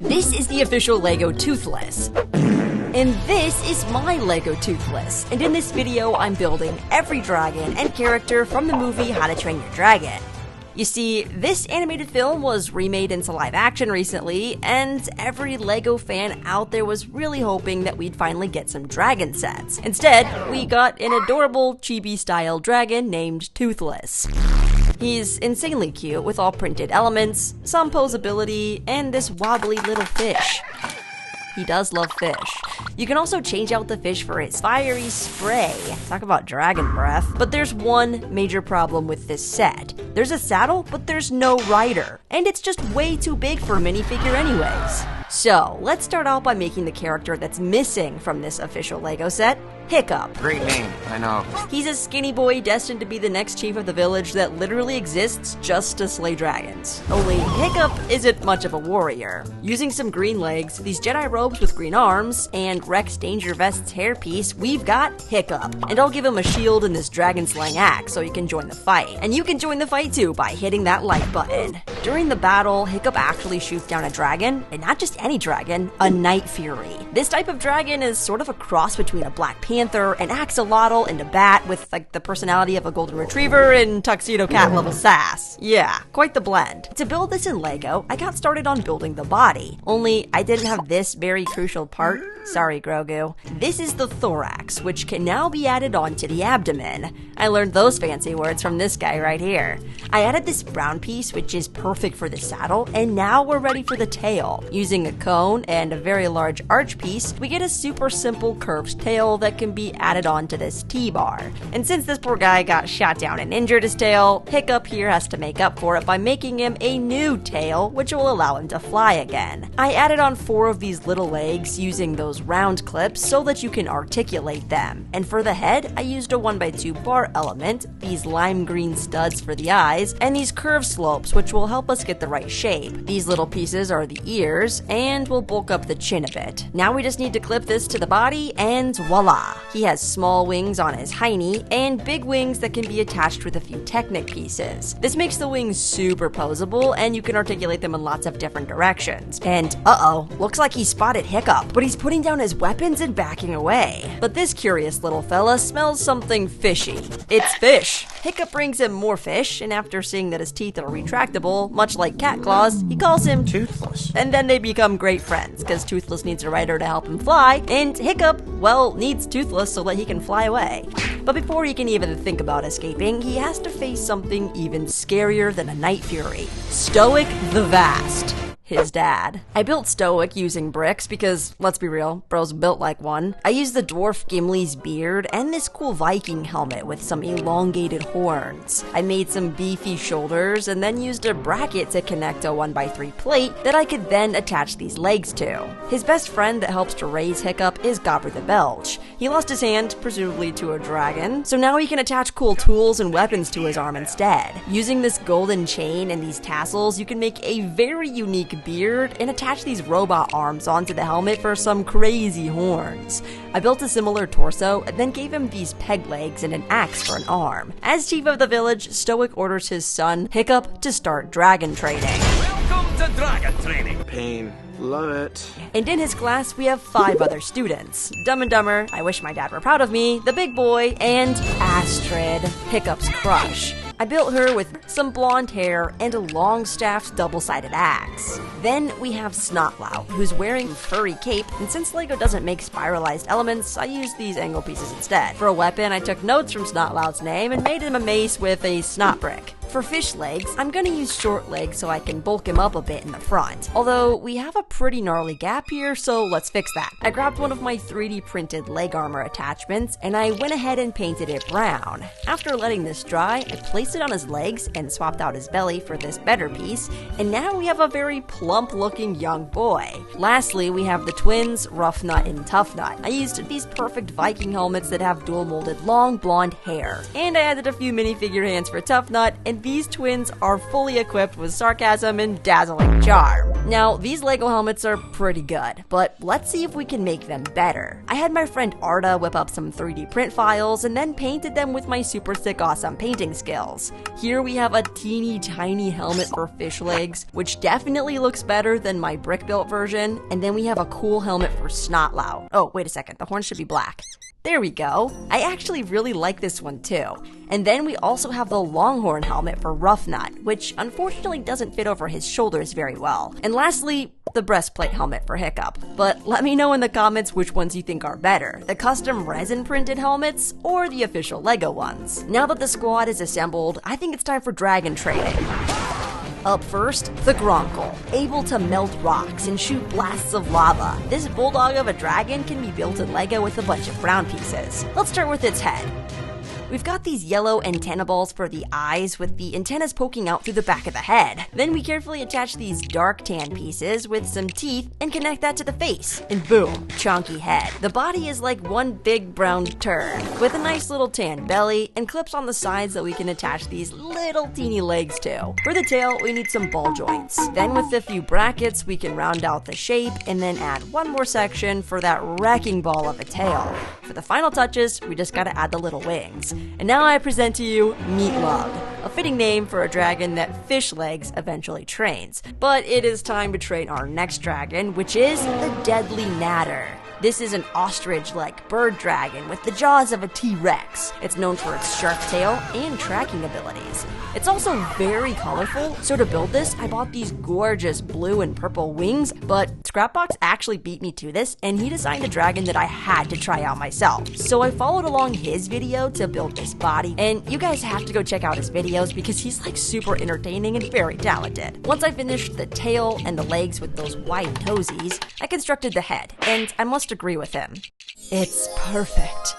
This is the official LEGO Toothless. And this is my LEGO Toothless. And in this video, I'm building every dragon and character from the movie How to Train Your Dragon. You see, this animated film was remade into live action recently, and every LEGO fan out there was really hoping that we'd finally get some dragon sets. Instead, we got an adorable chibi-style dragon named Toothless. He's insanely cute with all printed elements, some posability, and this wobbly little fish. He does love fish. You can also change out the fish for its fiery spray. Talk about dragon breath. But there's one major problem with this set. There's a saddle, but there's no rider. And it's just way too big for a minifigure anyways. So, let's start out by making the character that's missing from this official LEGO set, Hiccup. Great name, I know. He's a skinny boy destined to be the next chief of the village that literally exists just to slay dragons. Only Hiccup isn't much of a warrior. Using some green legs, these Jedi robes with green arms, and Rex Danger Vest's hairpiece, we've got Hiccup. And I'll give him a shield and this dragon slaying axe so he can join the fight. And you can join the fight too by hitting that like button. During the battle, Hiccup actually shoots down a dragon, and not just any dragon, a Night Fury. This type of dragon is sort of a cross between a Black Panther, an axolotl, and a bat with like the personality of a golden retriever and tuxedo cat level sass. Yeah, quite the blend. To build this in LEGO, I got started on building the body. Only I didn't have this very crucial part. Sorry, Grogu. This is the thorax, which can now be added on to the abdomen. I learned those fancy words from this guy right here. I added this brown piece, which is perfect for the saddle, and now we're ready for the tail. Using a cone and a very large arch piece, we get a super simple curved tail that can be added on to this T-bar. And since this poor guy got shot down and injured his tail, Hiccup here has to make up for it by making him a new tail, which will allow him to fly again. I added on 4 of these little legs using those round clips so that you can articulate them. And for the head, I used a 1x2 bar element, these lime green studs for the eyes, and these curved slopes which will help us get the right shape. These little pieces are the ears, and will bulk up the chin a bit. Now we just need to clip this to the body, and voila! He has small wings on his hiney, and big wings that can be attached with a few Technic pieces. This makes the wings super posable, and you can articulate them in lots of different directions. And uh-oh, looks like he spotted Hiccup, but he's putting down his weapons and backing away. But this curious little fella smells something fishy. It's fish! Hiccup brings him more fish, and after seeing that his teeth are retractable, much like cat claws, he calls him Toothless. And then they become great friends, because Toothless needs a rider to help him fly, and Hiccup, well, needs Toothless so that he can fly away. But before he can even think about escaping, he has to face something even scarier than a Night Fury. Stoic the Vast. His dad. I built Stoic using bricks because, let's be real, bro's built like one. I used the dwarf Gimli's beard and this cool Viking helmet with some elongated horns. I made some beefy shoulders and then used a bracket to connect a 1x3 plate that I could then attach these legs to. His best friend that helps to raise Hiccup is Gobber the Belch. He lost his hand, presumably to a dragon, so now he can attach cool tools and weapons to his arm instead. Using this golden chain and these tassels, you can make a very unique beard and attach these robot arms onto the helmet for some crazy horns. I built a similar torso and then gave him these peg legs and an axe for an arm. As chief of the village, Stoic orders his son, Hiccup, to start dragon training. Welcome to dragon training. Pain. Love it. And in his class, we have 5 other students. Dumb and Dumber, I wish my dad were proud of me, the big boy, and Astrid, Hiccup's crush. I built her with some blonde hair and a long-staffed double-sided axe. Then we have Snotlout, who's wearing a furry cape, and since LEGO doesn't make spiralized elements, I used these angle pieces instead. For a weapon, I took notes from Snotlout's name and made him a mace with a snot brick. For fish legs, I'm gonna use short legs so I can bulk him up a bit in the front. Although, we have a pretty gnarly gap here, so let's fix that. I grabbed one of my 3D printed leg armor attachments, and I went ahead and painted it brown. After letting this dry, I placed it on his legs and swapped out his belly for this better piece, and now we have a very plump looking young boy. Lastly, we have the twins, Rough Nut and Tough Nut. I used these perfect Viking helmets that have dual molded long blonde hair. And I added a few minifigure hands for Tough Nut, and and these twins are fully equipped with sarcasm and dazzling charm. Now, these Lego helmets are pretty good, but let's see if we can make them better. I had my friend Arda whip up some 3D print files and then painted them with my super sick awesome painting skills. Here we have a teeny tiny helmet for fish legs, which definitely looks better than my brick built version, and then we have a cool helmet for Snotlout. Oh, wait a second, the horn should be black. There we go. I actually really like this one too. And then we also have the Longhorn helmet for Roughnut, which unfortunately doesn't fit over his shoulders very well. And lastly, the breastplate helmet for Hiccup. But let me know in the comments which ones you think are better, the custom resin printed helmets or the official Lego ones. Now that the squad is assembled, I think it's time for dragon training. Up first, the Grole, able to melt rocks and shoot blasts of lava. This bulldog of a dragon can be built in Lego with a bunch of brown pieces. Let's start with its head. We've got these yellow antenna balls for the eyes with the antennas poking out through the back of the head. Then we carefully attach these dark tan pieces with some teeth and connect that to the face. And boom, chunky head. The body is like one big brown turd with a nice little tan belly and clips on the sides that we can attach these little teeny legs to. For the tail, we need some ball joints. Then with a few brackets, we can round out the shape and then add one more section for that wrecking ball of a tail. For the final touches, we just gotta add the little wings. And now I present to you Meatlug, a fitting name for a dragon that Fish Legs eventually trains. But it is time to train our next dragon, which is the Deadly Natter. This is an ostrich-like bird dragon with the jaws of a T-Rex. It's known for its sharp tail and tracking abilities. It's also very colorful, so to build this, I bought these gorgeous blue and purple wings, but Scrapbox actually beat me to this, and he designed a dragon that I had to try out myself. So I followed along his video to build this body, and you guys have to go check out his videos because he's like super entertaining and very talented. Once I finished the tail and the legs with those wide toesies, I constructed the head, and I must agree with him. It's perfect.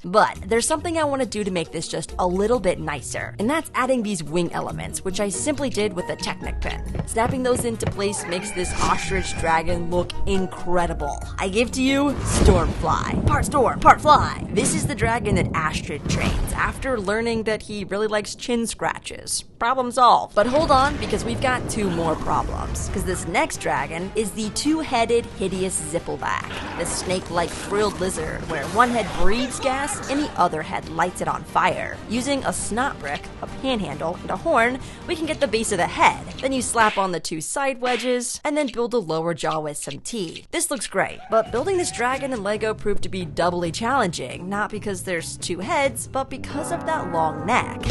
But there's something I want to do to make this just a little bit nicer, and that's adding these wing elements, which I simply did with a Technic pin. Snapping those into place makes this ostrich dragon look incredible. I give to you Stormfly. Part storm, part fly. This is the dragon that Astrid trains after learning that he really likes chin scratches. Problem solved. But hold on, because we've got two more problems. Because this next dragon is the two-headed hideous Zipplevac, the snake-like frilled lizard where one head breathes gas and the other head lights it on fire. Using a snot brick, a panhandle, and a horn, we can get the base of the head. Then you slap on the two side wedges, and then build a lower jaw with some teeth. This looks great, but building this dragon in Lego proved to be doubly challenging, not because there's two heads, but because of that long neck.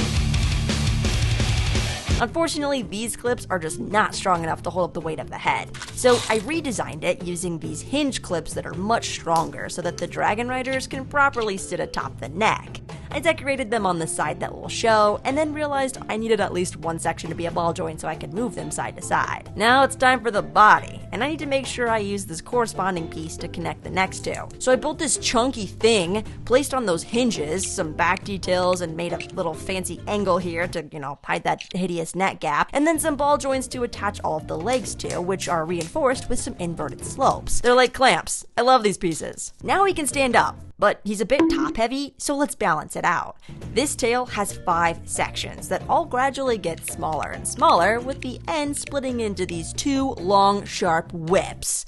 Unfortunately, these clips are just not strong enough to hold up the weight of the head, so I redesigned it using these hinge clips that are much stronger so that the dragon riders can properly sit atop the neck. I decorated them on the side that will show, and then realized I needed at least one section to be a ball joint so I could move them side to side. Now it's time for the body, and I need to make sure I use this corresponding piece to connect the next two. So I built this chunky thing, placed on those hinges, some back details, and made a little fancy angle here to, hide that hideous neck gap, and then some ball joints to attach all of the legs to, which are reinforced with some inverted slopes. They're like clamps. I love these pieces. Now he can stand up. But he's a bit top-heavy, so let's balance it out. This tail has 5 sections that all gradually get smaller and smaller, with the ends splitting into these 2 long, sharp whips.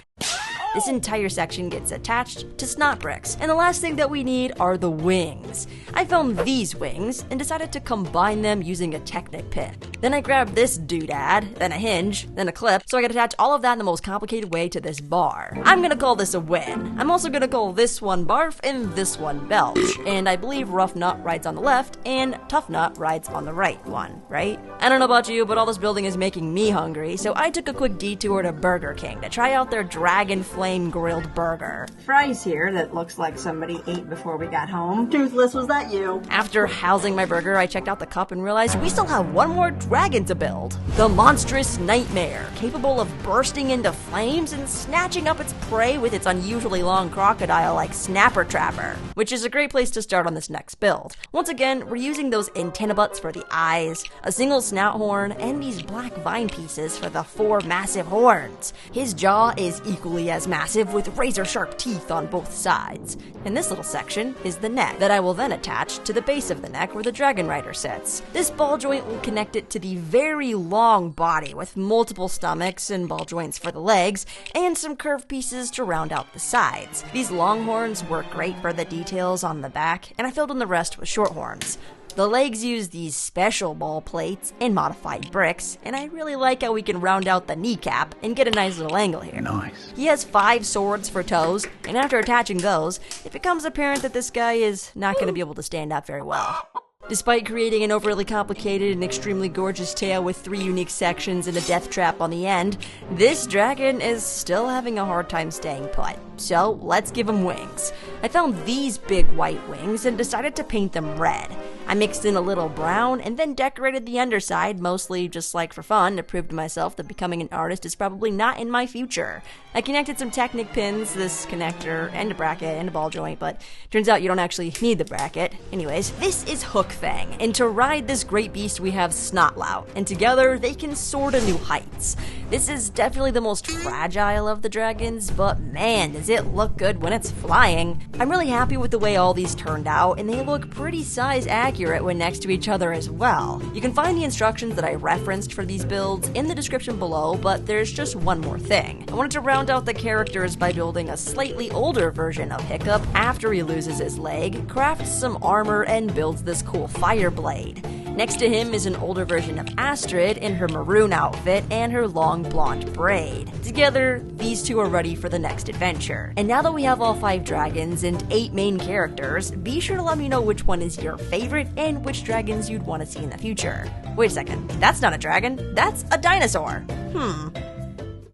This entire section gets attached to snot bricks. And the last thing that we need are the wings. I found these wings and decided to combine them using a Technic pin. Then I grabbed this doodad, then a hinge, then a clip, so I could attach all of that in the most complicated way to this bar. I'm gonna call this a win. I'm also gonna call this one Barf and this one Belch. And I believe Rough Nut rides on the left and Tough Nut rides on the right one, right? I don't know about you, but all this building is making me hungry, so I took a quick detour to Burger King to try out their Dragon Flame grilled burger. Fries here that looks like somebody ate before we got home. Toothless, was that you? After housing my burger, I checked out the cup and realized we still have one more dragon to build. The monstrous nightmare, capable of bursting into flames and snatching up its prey with its unusually long crocodile-like snapper trapper, which is a great place to start on this next build. Once again, we're using those antenna butts for the eyes, a single snout horn, and these black vine pieces for the 4 massive horns. His jaw is equally as massive massive with razor-sharp teeth on both sides. And this little section is the neck, that I will then attach to the base of the neck where the dragon rider sits. This ball joint will connect it to the very long body with multiple stomachs and ball joints for the legs, and some curved pieces to round out the sides. These long horns work great for the details on the back, and I filled in the rest with short horns. The legs use these special ball plates and modified bricks, and I really like how we can round out the kneecap and get a nice little angle here. Nice. He has 5 swords for toes, and after attaching those, it becomes apparent that this guy is not going to be able to stand up very well. Despite creating an overly complicated and extremely gorgeous tail with 3 unique sections and a death trap on the end, this dragon is still having a hard time staying put. So let's give him wings. I found these big white wings and decided to paint them red. I mixed in a little brown and then decorated the underside, mostly just like for fun, to prove to myself that becoming an artist is probably not in my future. I connected some Technic pins, this connector, and a bracket, and a ball joint, but turns out you don't actually need the bracket. Anyways, this is Hookfang, and to ride this great beast we have Snotlout, and together they can soar to new heights. This is definitely the most fragile of the dragons, but man, does it look good when it's flying. I'm really happy with the way all these turned out, and they look pretty size accurate when next to each other as well. You can find the instructions that I referenced for these builds in the description below, but there's just one more thing. I wanted to round out the characters by building a slightly older version of Hiccup after he loses his leg, crafts some armor, and builds this cool fire blade. Next to him is an older version of Astrid in her maroon outfit and her long blonde braid. Together, these two are ready for the next adventure. And now that we have all 5 dragons and 8 main characters, be sure to let me know which one is your favorite and which dragons you'd want to see in the future. Wait a second, that's not a dragon, that's a dinosaur.